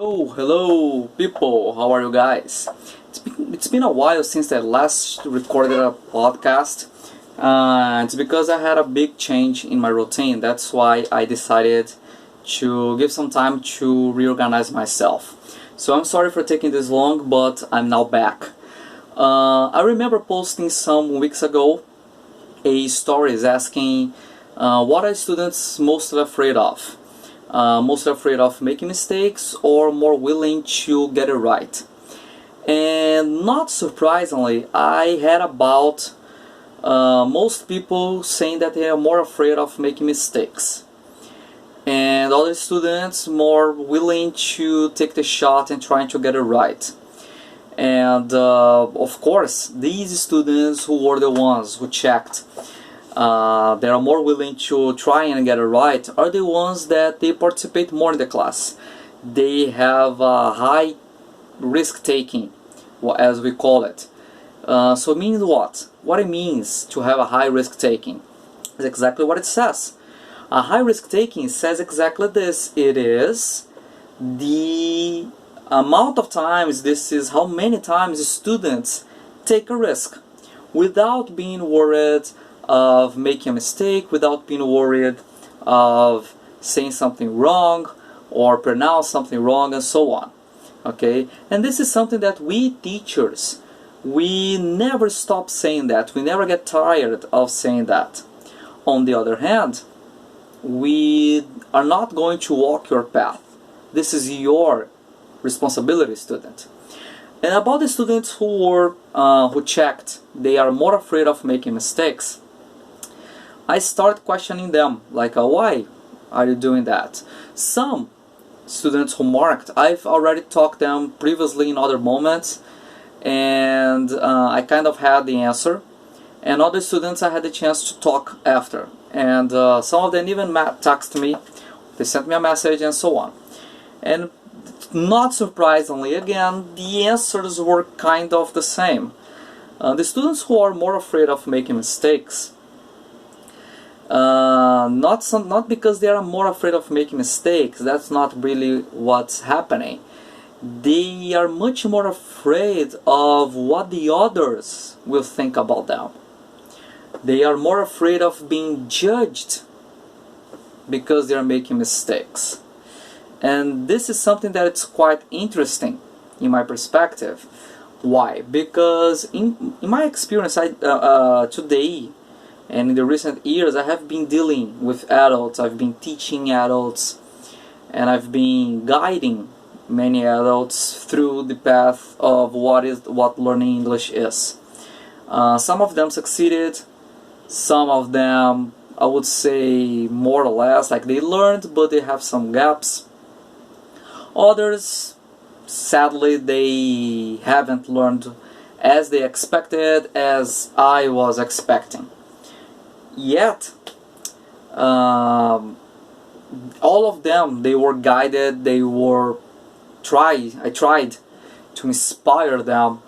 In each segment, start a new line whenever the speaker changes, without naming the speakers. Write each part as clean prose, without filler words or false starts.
Oh, hello people, how are you guys? It's been a while since I last recorded a podcast. It's because I had a big change in my routine. That's why I decided to give some time to reorganize myself. So I'm sorry for taking this long, but I'm now back. I remember posting some weeks ago a stories asking what are students most afraid of? Most afraid of making mistakes or more willing to get it right? And not surprisingly, I had about most people saying that they are more afraid of making mistakes, and other students more willing to take the shot and trying to get it right. And of course, these students who were the ones who checked they are more willing to try and get it right are the ones that they participate more in the class. They have a high risk taking, as we call it. So it means what? What it means to have a high risk taking is exactly what it says. A high risk taking says exactly this. It is the amount of times, this is how many times students take a risk without being worried of making a mistake, without being worried of saying something wrong or pronounce something wrong, and so on. Okay, and this is something that we teachers, we never stop saying that. We never get tired of saying that. On the other hand, we are not going to walk your path. This is your responsibility, student. And about the students who checked, they are more afraid of making mistakes. I start questioning them, like, why are you doing that? Some students who marked, I've already talked to them previously in other moments, and I kind of had the answer. And other students I had the chance to talk after. And some of them even texted me, they sent me a message and so on. And not surprisingly, again, the answers were kind of the same. The students who are more afraid of making mistakes, not because they are more afraid of making mistakes, that's not really what's happening. They are much more afraid of what the others will think about them. They are more afraid of being judged because they are making mistakes. And this is something that it's quite interesting in my perspective. Why? Because in my experience, today and in the recent years, I have been dealing with adults. I've been teaching adults, and I've been guiding many adults through the path of what learning English is. Some of them succeeded. Some of them, I would say, more or less, like they learned, but they have some gaps. Others, sadly, they haven't learned as they expected, as I was expecting. Yet, all of them, they were guided, I tried to inspire them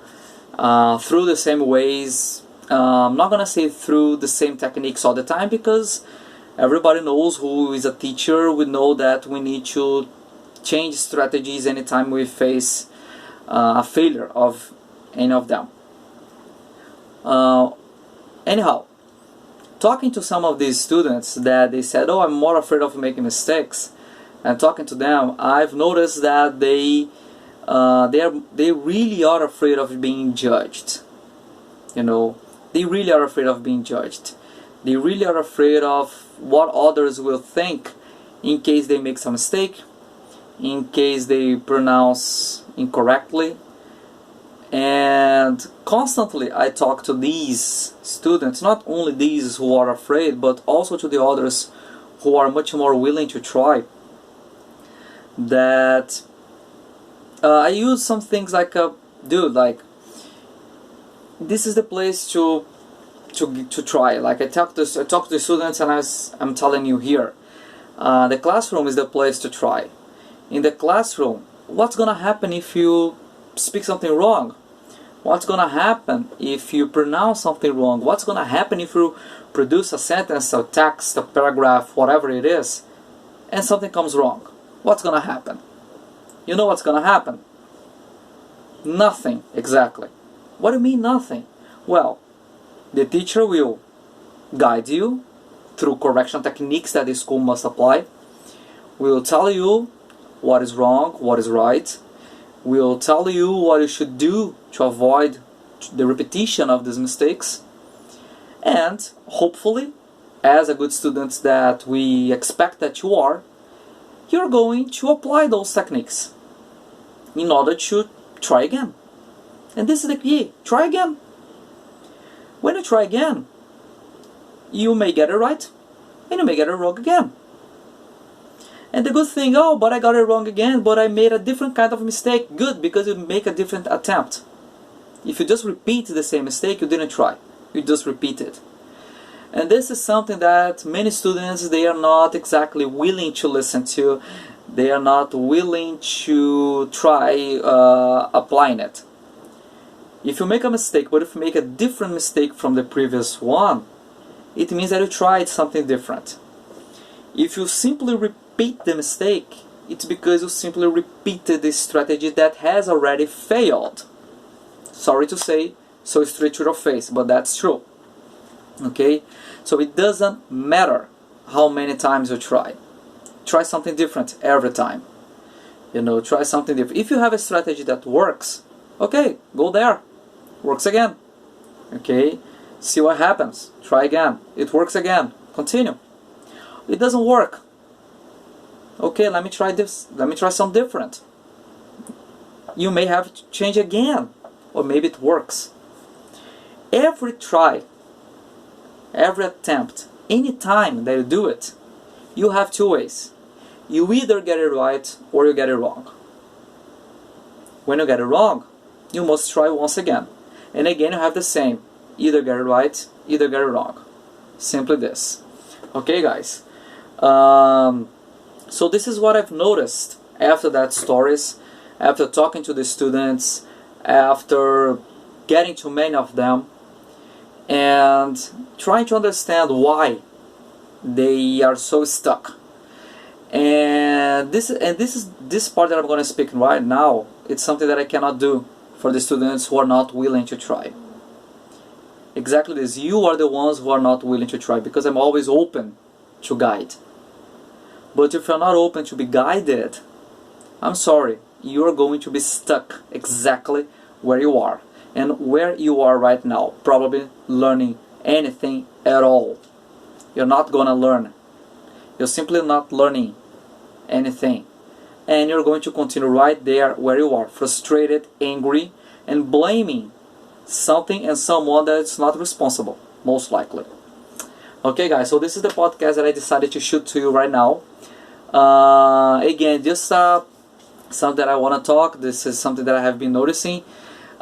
through the same ways. I'm not gonna say through the same techniques all the time, because everybody knows who is a teacher. We know that we need to change strategies anytime we face a failure of any of them. Anyhow, talking to some of these students that they said, oh, I'm more afraid of making mistakes, and talking to them, I've noticed that they really are afraid of being judged. You know, they really are afraid of being judged. They really are afraid of what others will think in case they make some mistake, in case they pronounce incorrectly. And constantly I talk to these students, not only these who are afraid, but also to the others who are much more willing to try, that I use some things like, dude, like, this is the place to try. Like I talk to the students, and I'm telling you here, the classroom is the place to try. In the classroom, what's gonna happen if you speak something wrong? What's gonna happen if you pronounce something wrong? What's gonna happen if you produce a sentence, a text, a paragraph, whatever it is, and something comes wrong? What's gonna happen? you know what's gonna happen? Nothing, exactly. What do you mean nothing? Well, the teacher will guide you through correction techniques that the school must apply. Will tell you what is wrong, what is right. Will tell you what you should do to avoid the repetition of these mistakes. And hopefully, as a good student that we expect that you are, you're going to apply those techniques in order to try again. And this is the key. Try again. When you try again, you may get it right and you may get it wrong again. And the good thing, oh, but I got it wrong again, but I made a different kind of mistake. Good, because you make a different attempt. If you just repeat the same mistake, you didn't try. You just repeat it. And this is something that many students, they are not exactly willing to listen to. They are not willing to try applying it. If you make a mistake, but if you make a different mistake from the previous one, it means that you tried something different. If you simply repeat the mistake, it's because you simply repeated the strategy that has already failed. Sorry to say, so straight to your face, but that's true. Okay? So it doesn't matter how many times you try. Try something different every time. You know, try something different. If you have a strategy that works, okay, go there. Works again. Okay? See what happens. Try again. It works again. Continue. It doesn't work. Okay, let me try this. Let me try something different. You may have to change again. Or maybe it works. Every try, every attempt, any time that you do it, you have two ways. You either get it right or you get it wrong. When you get it wrong, you must try once again. And again you have the same. Either get it right, either get it wrong. Simply this. Okay, guys. So this is what I've noticed after that stories, after talking to the students, after getting to many of them, and trying to understand why they are so stuck. And this part that I'm going to speak right now, it's something that I cannot do for the students who are not willing to try. Exactly this. You are the ones who are not willing to try, because I'm always open to guide. But if you're not open to be guided, I'm sorry, you're going to be stuck exactly where you are. And where you are right now, probably learning anything at all. You're not gonna learn. You're simply not learning anything. And you're going to continue right there where you are, frustrated, angry, and blaming something and someone that's not responsible, most likely. Okay, guys, so this is the podcast that I decided to shoot to you right now. Again, just something that I want to talk. This is something that I have been noticing.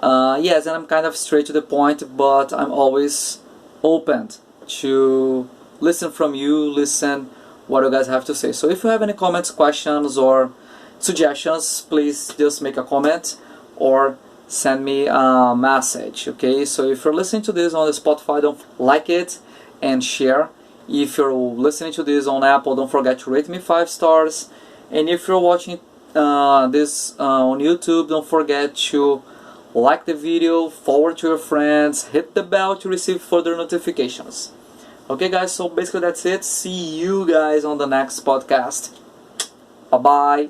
Yes, and I'm kind of straight to the point, but I'm always open to listen from you, listen what you guys have to say. So if you have any comments, questions, or suggestions, please just make a comment or send me a message. Okay, so if you're listening to this on the Spotify, don't like it and share. If you're listening to this on Apple, don't forget to rate me 5 stars. And if you're watching this on YouTube, don't forget to like the video, forward to your friends, hit the bell to receive further notifications. Okay, guys, so basically that's it. See you guys on the next podcast. Bye-bye.